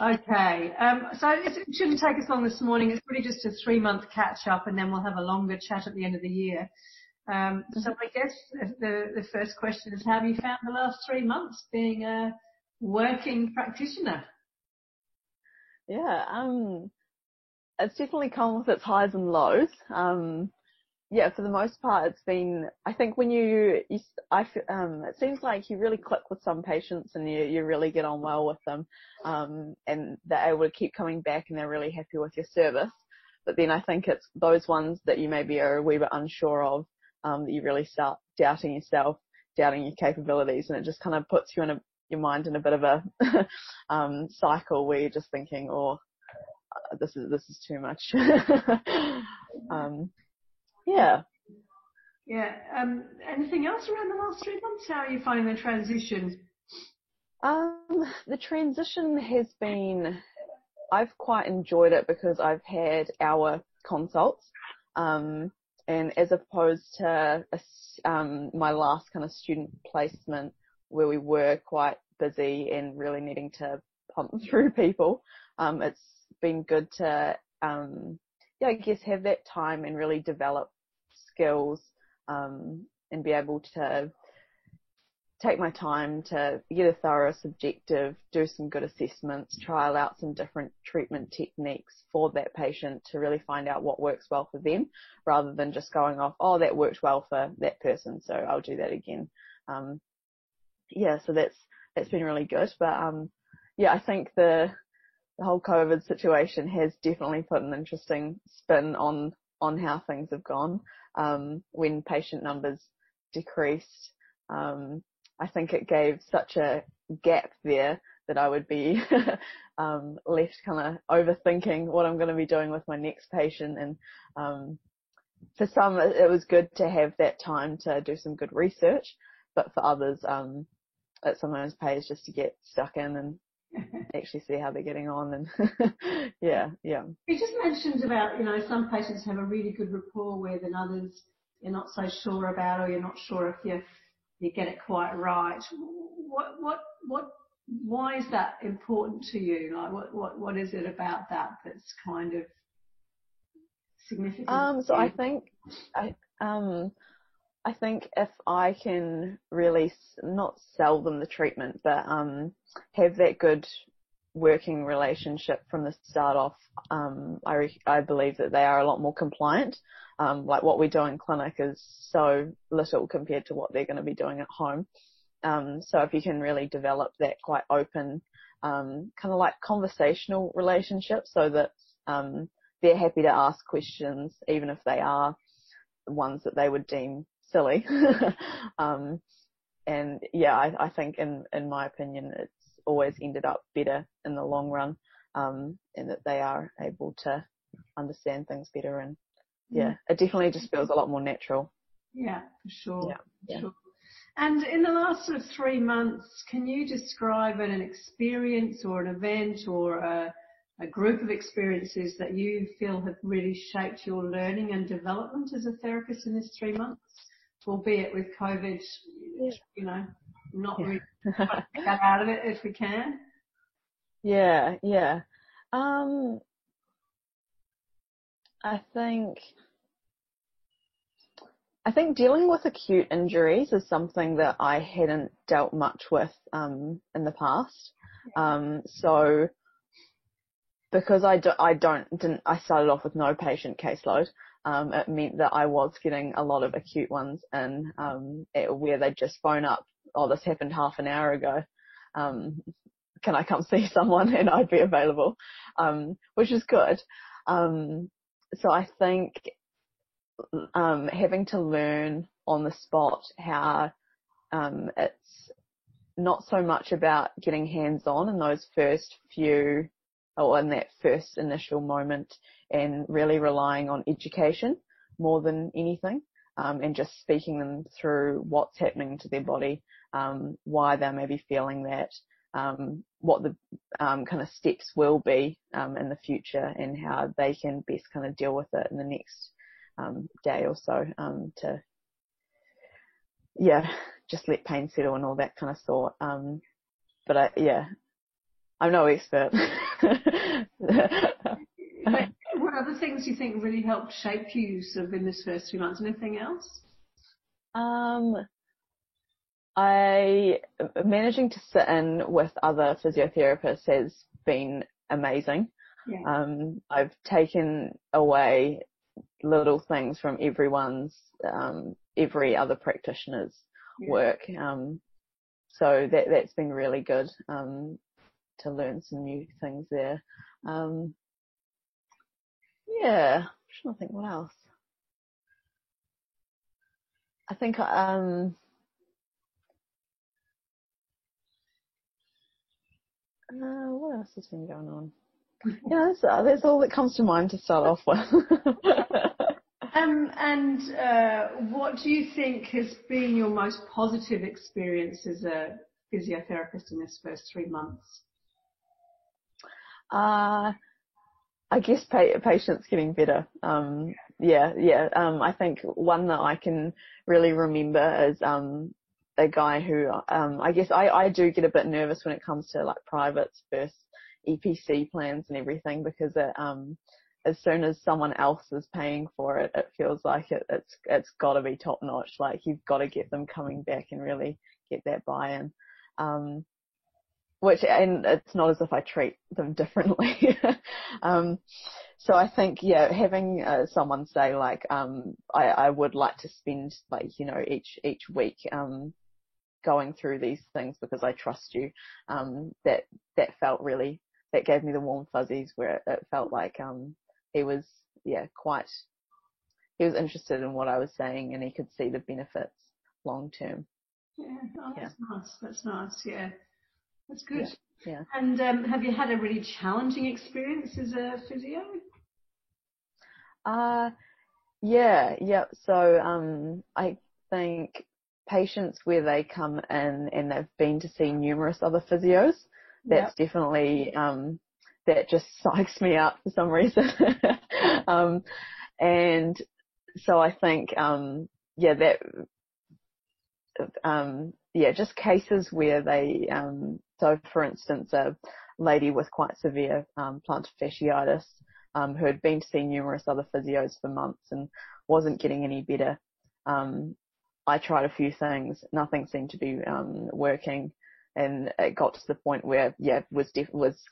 Okay. So it shouldn't take us long this morning. It's really just a 3-month catch up, and then we'll have a longer chat at the end of the year. So I guess the first question is, how have you found the last 3 months being a working practitioner? Yeah, it's definitely come with its highs and lows. Yeah, for the most part, it's been, I think when it seems like you really click with some patients and you really get on well with them, and they're able to keep coming back and they're really happy with your service. But then I think it's those ones that you maybe are a wee bit unsure of, that you really start doubting yourself, doubting your capabilities, and it just kind of puts you in your mind in a bit of a cycle where you're just thinking, oh, this is too much. Yeah. Yeah. Anything else around the last 3 months? How are you finding the transition? The transition has been, I've quite enjoyed it because I've had hour consults, and as opposed to my last kind of student placement where we were quite busy and really needing to pump through people, it's been good to, I guess have that time and really develop skills, and be able to take my time to get a thorough subjective, do some good assessments, trial out some different treatment techniques for that patient to really find out what works well for them, rather than just going off, oh, that worked well for that person, so I'll do that again. So that's been really good. But I think the whole COVID situation has definitely put an interesting spin on how things have gone. When patient numbers decreased, I think it gave such a gap there that I would be left kind of overthinking what I'm going to be doing with my next patient. And for some, it was good to have that time to do some good research, but for others, it sometimes pays just to get stuck in and actually see how they're getting on. And yeah. You just mentioned about, some patients have a really good rapport with, and others you're not so sure about, or you're not sure if you get it quite right. Why is that important to you? Like, what is it about that that's kind of significant? So I think if I can really not sell them the treatment, but have that good working relationship from the start off, I believe that they are a lot more compliant. Like what we do in clinic is so little compared to what they're going to be doing at home. So if you can really develop that quite open, kind of like conversational relationship, so that they're happy to ask questions, even if they are ones that they would deem silly. I think in my opinion, it's always ended up better in the long run, and that they are able to understand things better. And it definitely just feels a lot more natural. Yeah, for sure. Yeah. Sure. And in the last sort of 3 months, can you describe an experience or an event or a group of experiences that you feel have really shaped your learning and development as a therapist in this 3 months, albeit with COVID, not really get out of it if we can? Yeah. I think dealing with acute injuries is something that I hadn't dealt much with in the past. So because I started off with no patient caseload, it meant that I was getting a lot of acute ones in, where they just phone up, oh, this happened half an hour ago. Can I come see someone? And I'd be available, which is good. So I think having to learn on the spot how it's not so much about getting hands-on in those first few, or in that first initial moment, and really relying on education more than anything, and just speaking them through what's happening to their body, why they may be feeling that, what the kind of steps will be in the future, and how they can best kind of deal with it in the next day or so, to just let pain settle and all that kind of thought. But I'm no expert. What other things do you think really helped shape you sort of in this first 3 months? Anything else? Managing to sit in with other physiotherapists has been amazing. Yeah. I've taken away little things from every other practitioner's work. So that's been really good, to learn some new things there. I'm trying to think what else. I think, what else has been going on? Yeah, that's all that comes to mind to start off with. And what do you think has been your most positive experience as a physiotherapist in this first 3 months? I guess patients getting better. I think one that I can really remember is a guy who I guess I do get a bit nervous when it comes to like privates versus EPC plans and everything, because as soon as someone else is paying for it, it feels like it's got to be top notch. Like you've got to get them coming back and really get that buy-in. And it's not as if I treat them differently. So I think, having someone say like, I would like to spend like, each week, going through these things because I trust you. That felt really, that gave me the warm fuzzies, where it felt like, he was interested in what I was saying, and he could see the benefits long term. That's nice. That's nice. Yeah, that's good. Yeah. And have you had a really challenging experience as a physio? So I think patients where they come in and they've been to see numerous other physios, that's definitely that just psychs me up for some reason. And so I think just cases where they so for instance, a lady with quite severe plantar fasciitis, who had been to see numerous other physios for months and wasn't getting any better. I tried a few things, nothing seemed to be working, and it got to the point where was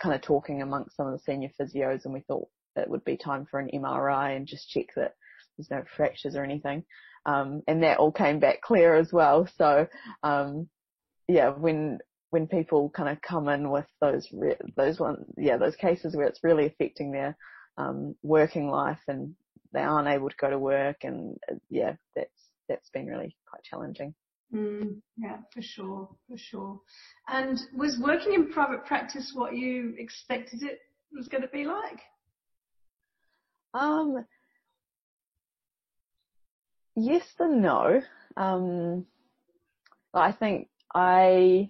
kind of talking amongst some of the senior physios, and we thought it would be time for an MRI and just check that there's no fractures or anything. And that all came back clear as well. So when people kind of come in with those cases where it's really affecting their working life and they aren't able to go to work, and that's been really quite challenging. Yeah, for sure. And was working in private practice what you expected it was going to be like? Yes and no. I think I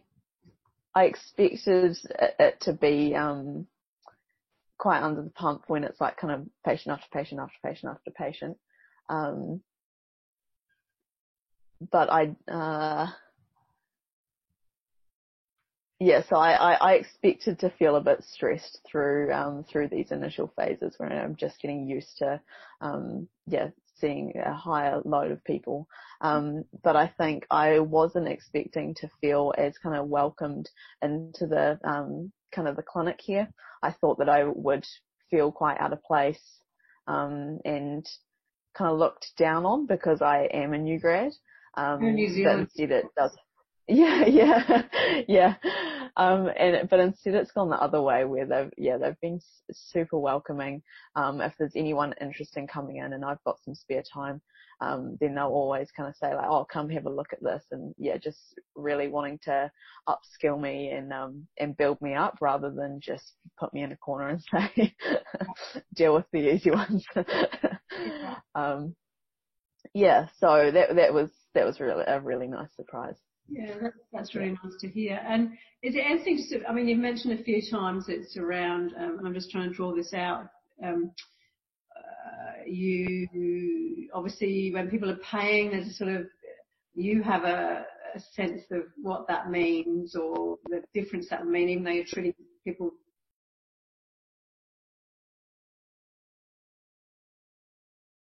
expected it to be quite under the pump when it's like kind of patient after patient after patient after patient. But so I expected to feel a bit stressed through these initial phases when I'm just getting used to seeing a higher load of people. But I think I wasn't expecting to feel as kind of welcomed into the kind of the clinic here. I thought that I would feel quite out of place and kind of looked down on because I am a new grad. New Zealand. But instead it does. But instead it's gone the other way, where they've been super welcoming. If there's anyone interested in coming in and I've got some spare time, then they'll always kind of say like, oh, come have a look at this, and just really wanting to upskill me and build me up, rather than just put me in a corner and say deal with the easy ones. So that was really a really nice surprise. Yeah, that's really nice to hear. And is there anything you've mentioned a few times it's around, and I'm just trying to draw this out, you obviously, when people are paying, there's a sort of, you have a sense of what that means, or the difference that would mean, even though you're treating people